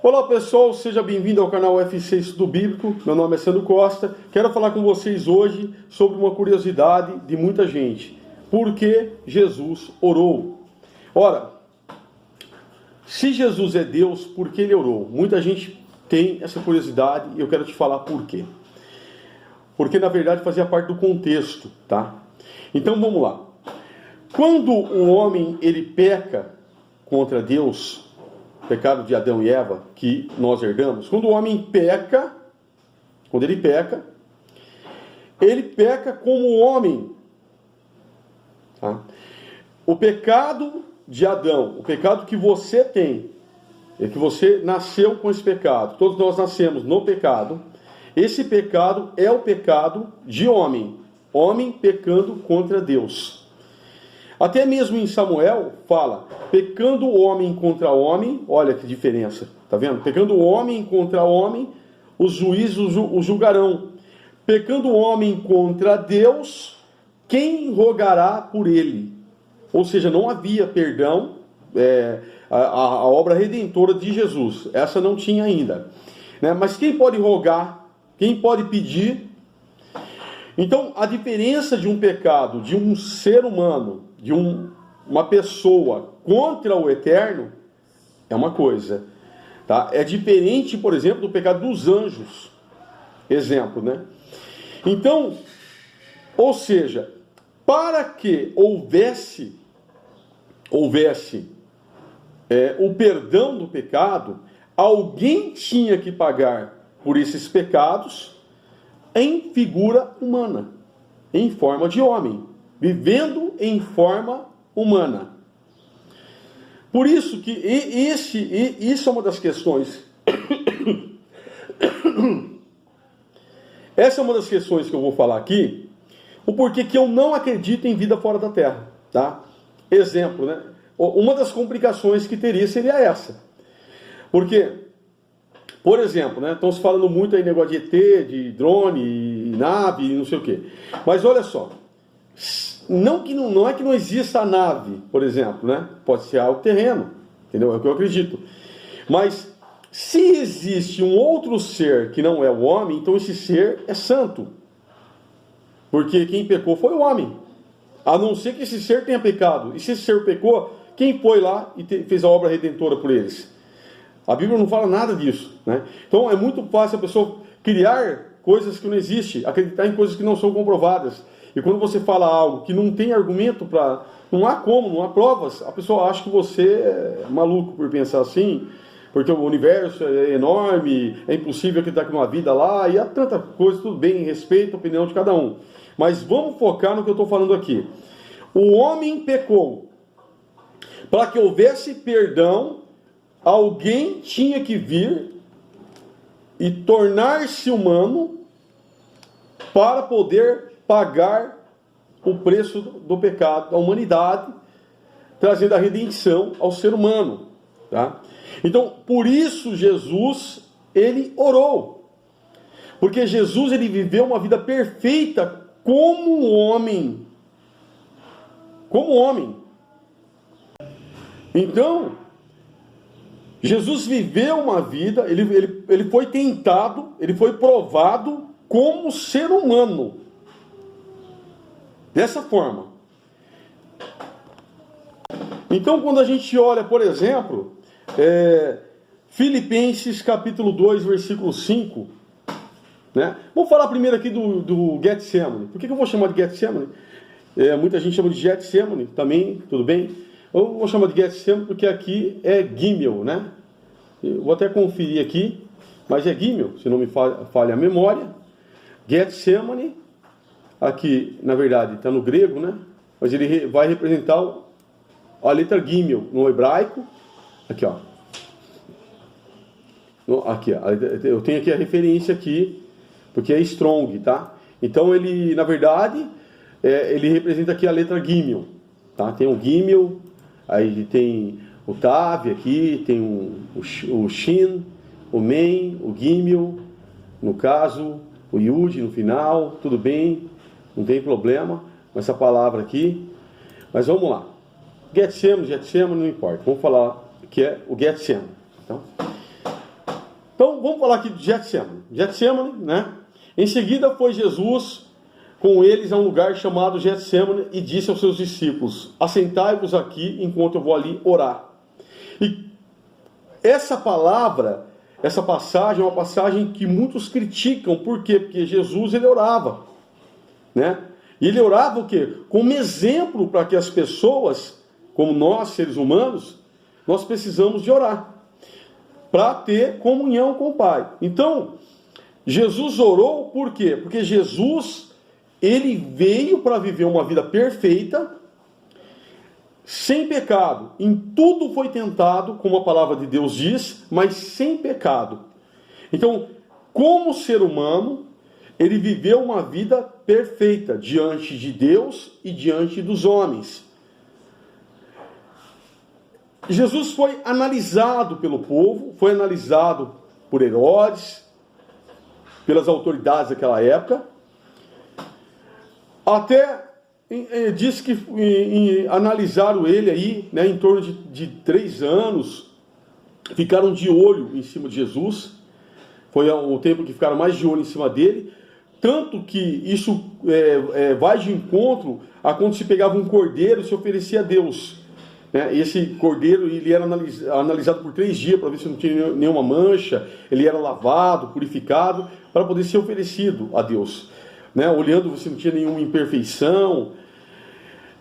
Olá pessoal, seja bem-vindo ao canal UFC Estudo Bíblico. Meu nome é Sandro Costa. Quero falar com vocês hoje sobre uma curiosidade de muita gente. Por que Jesus orou? Ora, se Jesus é Deus, por que ele orou? Muita gente tem essa curiosidade e eu quero te falar por quê. Porque na verdade fazia parte do contexto, tá? Então vamos lá. Quando o homem ele peca contra Deus, pecado de Adão e Eva, que nós herdamos, quando o homem peca, ele peca como homem. Tá? O pecado de Adão, o pecado que você tem, é que você nasceu com esse pecado, todos nós nascemos no pecado. Esse pecado é o pecado de homem, homem pecando contra Deus. Até mesmo em Samuel fala, pecando o homem contra homem, olha que diferença, tá vendo? Pecando o homem contra homem, os juízes o julgarão. Pecando o homem contra Deus, quem rogará por ele? Ou seja, não havia perdão, a obra redentora de Jesus, essa não tinha ainda. Né? Mas quem pode rogar? Quem pode pedir? Então, a diferença de um pecado, de um ser humano, de uma pessoa contra o eterno, é uma coisa. Tá? É diferente, por exemplo, do pecado dos anjos. Exemplo, né? Então, ou seja, para que houvesse o perdão do pecado, alguém tinha que pagar por esses pecados em figura humana, em forma de homem, vivendo em forma humana. Por isso que isso é uma das questões. Essa é uma das questões que eu vou falar aqui, o porquê que eu não acredito em vida fora da Terra, tá? Exemplo, né? Uma das complicações que teria seria essa. Porque, por exemplo, né? Estão se falando muito aí negócio de ET, de drone, nave, não sei o quê. Mas olha só, não é que não exista a nave, por exemplo, né? Pode ser algo terreno, entendeu? É o que eu acredito. Mas se existe um outro ser que não é o homem, então esse ser é santo. Porque quem pecou foi o homem. A não ser que esse ser tenha pecado. E se esse ser pecou, quem foi lá e fez a obra redentora por eles? A Bíblia não fala nada disso, né? Então é muito fácil a pessoa criar coisas que não existem, acreditar em coisas que não são comprovadas. E quando você fala algo que não tem argumento para... Não há como, não há provas, a pessoa acha que você é maluco por pensar assim, porque o universo é enorme, é impossível acreditar que não há vida lá, e há tanta coisa, tudo bem, respeito a opinião de cada um. Mas vamos focar no que eu estou falando aqui. O homem pecou. Para que houvesse perdão, alguém tinha que vir e tornar-se humano para poder pagar o preço do pecado da humanidade, trazendo a redenção ao ser humano. Tá? Então, por isso Jesus, ele orou. Porque Jesus, ele viveu uma vida perfeita como homem. Como homem. Então, Jesus viveu uma vida, ele foi tentado, ele foi provado como ser humano. Dessa forma. Então, quando a gente olha, por exemplo, Filipenses capítulo 2, versículo 5, né? Vamos falar primeiro aqui do Getsemane. Por que eu vou chamar de Getsemane? Muita gente chama de Getsemane também, tudo bem? Eu vou chamar de Getsemane porque aqui é Gimel, né? Eu vou até conferir aqui, mas é Gimel, se não me falha a memória. Getsemane, aqui na verdade está no grego, né? Mas ele vai representar a letra Gimel no hebraico. Aqui, ó. Aqui, ó. Eu tenho aqui a referência aqui, porque é strong, tá? Então ele, na verdade, ele representa aqui a letra Gimel, tá? Tem o Gimel, aí tem o Tav aqui, tem o Shin, o Men, o Gimel, no caso, o Yud no final, tudo bem, não tem problema com essa palavra aqui. Mas vamos lá. Getsemane, não importa. Vamos falar que é o Getsemane. Então, vamos falar aqui de Getsemane, né? Em seguida foi Jesus com eles a um lugar chamado Getsemane e disse aos seus discípulos: assentai-vos aqui enquanto eu vou ali orar. E essa palavra, essa passagem é uma passagem que muitos criticam. Por quê? Porque Jesus, ele orava, né? E ele orava o quê? Como exemplo para que as pessoas, como nós, seres humanos, nós precisamos de orar para ter comunhão com o Pai. Então, Jesus orou por quê? Porque Jesus, ele veio para viver uma vida perfeita, sem pecado. Em tudo foi tentado, como a palavra de Deus diz, mas sem pecado. Então, como ser humano, ele viveu uma vida perfeita diante de Deus e diante dos homens. Jesus foi analisado pelo povo, foi analisado por Herodes, pelas autoridades daquela época. Até diz que analisaram ele aí, né, em torno de 3 anos, ficaram de olho em cima de Jesus. Foi o tempo que ficaram mais de olho em cima dele. Tanto que isso vai de encontro a quando se pegava um cordeiro e se oferecia a Deus. Né? Esse cordeiro, ele era analisado por 3 dias para ver se não tinha nenhuma mancha. Ele era lavado, purificado, para poder ser oferecido a Deus. Né? Olhando se não tinha nenhuma imperfeição.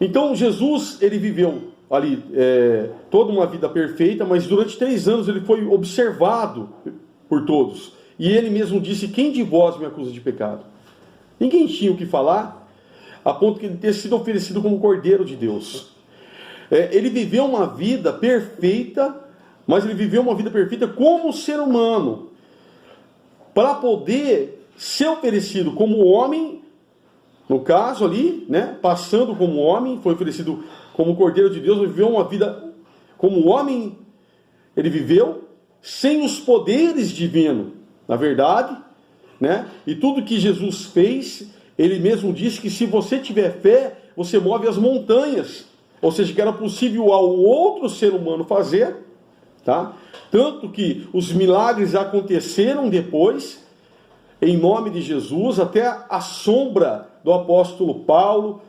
Então Jesus, ele viveu ali toda uma vida perfeita, mas durante 3 anos ele foi observado por todos. E ele mesmo disse: quem de vós me acusa de pecado? Ninguém tinha o que falar, a ponto de ele ter sido oferecido como Cordeiro de Deus. Ele viveu uma vida perfeita, mas ele viveu uma vida perfeita como ser humano, para poder ser oferecido como homem, no caso ali, né, passando como homem, foi oferecido como Cordeiro de Deus, viveu uma vida como homem, ele viveu sem os poderes divinos, na verdade, né? E tudo que Jesus fez, ele mesmo disse que se você tiver fé, você move as montanhas. Ou seja, que era possível ao outro ser humano fazer, tá? Tanto que os milagres aconteceram depois, em nome de Jesus, até a sombra do apóstolo Paulo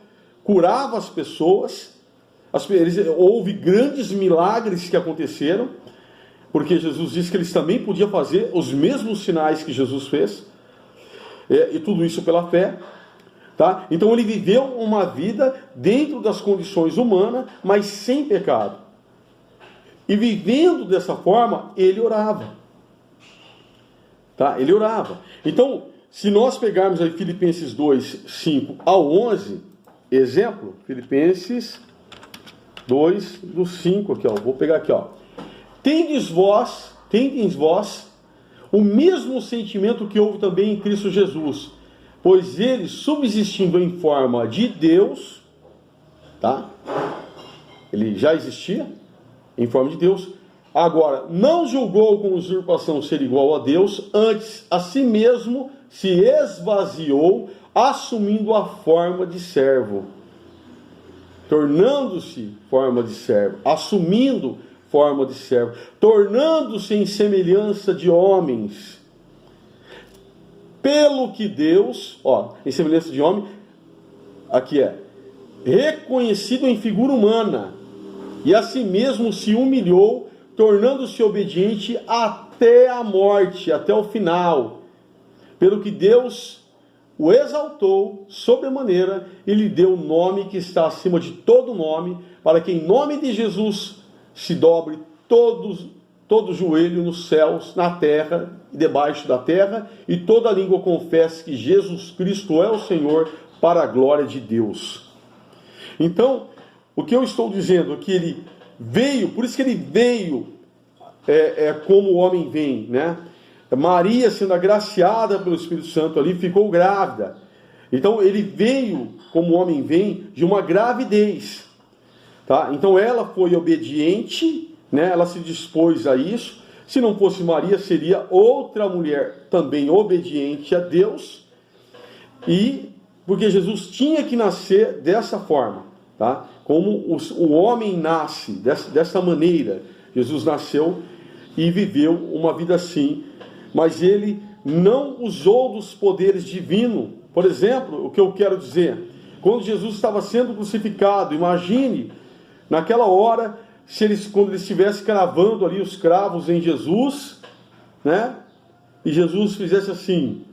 curava as pessoas. Houve grandes milagres que aconteceram, porque Jesus disse que eles também podiam fazer os mesmos sinais que Jesus fez. E tudo isso pela fé, tá? Então ele viveu uma vida dentro das condições humanas, mas sem pecado. E vivendo dessa forma, ele orava, tá? Ele orava. Então, se nós pegarmos aí Filipenses 2, 5 ao 11, exemplo, Filipenses 2, do 5 aqui, ó. Vou pegar aqui, ó. Tendes vós o mesmo sentimento que houve também em Cristo Jesus, pois ele, subsistindo em forma de Deus, tá? Ele já existia em forma de Deus. Agora, não julgou com usurpação ser igual a Deus, antes a si mesmo se esvaziou, assumindo a forma de servo, tornando-se forma de servo, assumindo forma de servo, tornando-se em semelhança de homens, pelo que Deus, em semelhança de homem, aqui reconhecido em figura humana, e a si mesmo se humilhou, tornando-se obediente até a morte, até o final, pelo que Deus o exaltou sobremaneira e lhe deu o nome que está acima de todo nome, para que em nome de Jesus se dobre todo joelho nos céus, na terra e debaixo da terra, e toda língua confesse que Jesus Cristo é o Senhor, para a glória de Deus. Então, o que eu estou dizendo é que ele veio, por isso que ele veio como o homem vem, né? Maria, sendo agraciada pelo Espírito Santo ali, ficou grávida. Então ele veio como o homem vem de uma gravidez, tá? Então ela foi obediente, né? Ela se dispôs a isso. Se não fosse Maria, seria outra mulher também obediente a Deus, e porque Jesus tinha que nascer dessa forma, tá? Como o homem nasce dessa maneira, Jesus nasceu e viveu uma vida assim, mas ele não usou dos poderes divinos. Por exemplo, o que eu quero dizer, quando Jesus estava sendo crucificado, imagine, naquela hora, quando ele estivesse cravando ali os cravos em Jesus, né? E Jesus fizesse assim,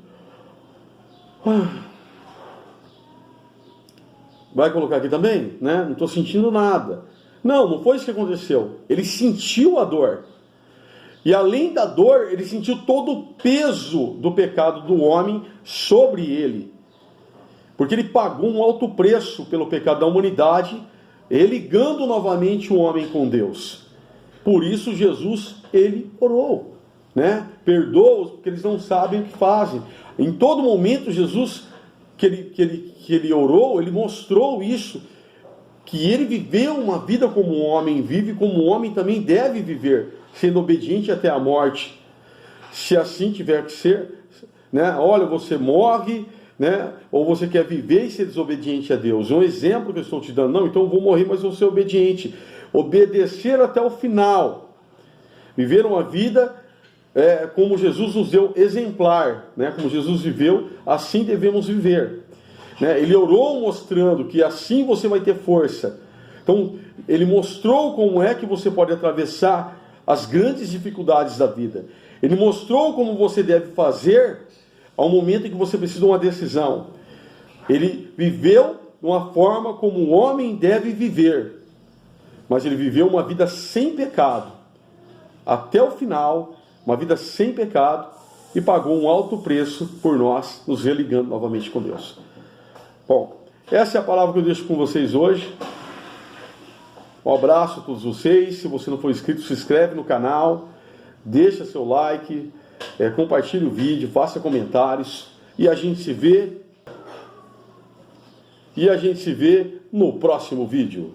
vai colocar aqui também, né? Não estou sentindo nada. Não foi isso que aconteceu. Ele sentiu a dor. E além da dor, ele sentiu todo o peso do pecado do homem sobre ele. Porque ele pagou um alto preço pelo pecado da humanidade, ligando novamente o homem com Deus. Por isso Jesus, ele orou, né? Perdoa-os, porque eles não sabem o que fazem. Em todo momento, Jesus, que ele orou, ele mostrou isso, que ele viveu uma vida como um homem vive, como um homem também deve viver, sendo obediente até a morte, se assim tiver que ser, né? Olha, você morre, né? Ou você quer viver e ser desobediente a Deus. Um exemplo que eu estou te dando, não, então eu vou morrer, mas eu vou ser obediente. Obedecer até o final. Viver uma vida como Jesus nos deu exemplar, né? Como Jesus viveu, assim devemos viver. Né? Ele orou mostrando que assim você vai ter força. Então, ele mostrou como é que você pode atravessar as grandes dificuldades da vida. Ele mostrou como você deve fazer ao momento em que você precisa de uma decisão. Ele viveu de uma forma como um homem deve viver. Mas ele viveu uma vida sem pecado. Até o final, uma vida sem pecado. E pagou um alto preço por nós, nos religando novamente com Deus. Bom, essa é a palavra que eu deixo com vocês hoje. Um abraço a todos vocês. Se você não for inscrito, se inscreve no canal. Deixa seu like. Compartilhe o vídeo, faça comentários. E a gente se vê no próximo vídeo.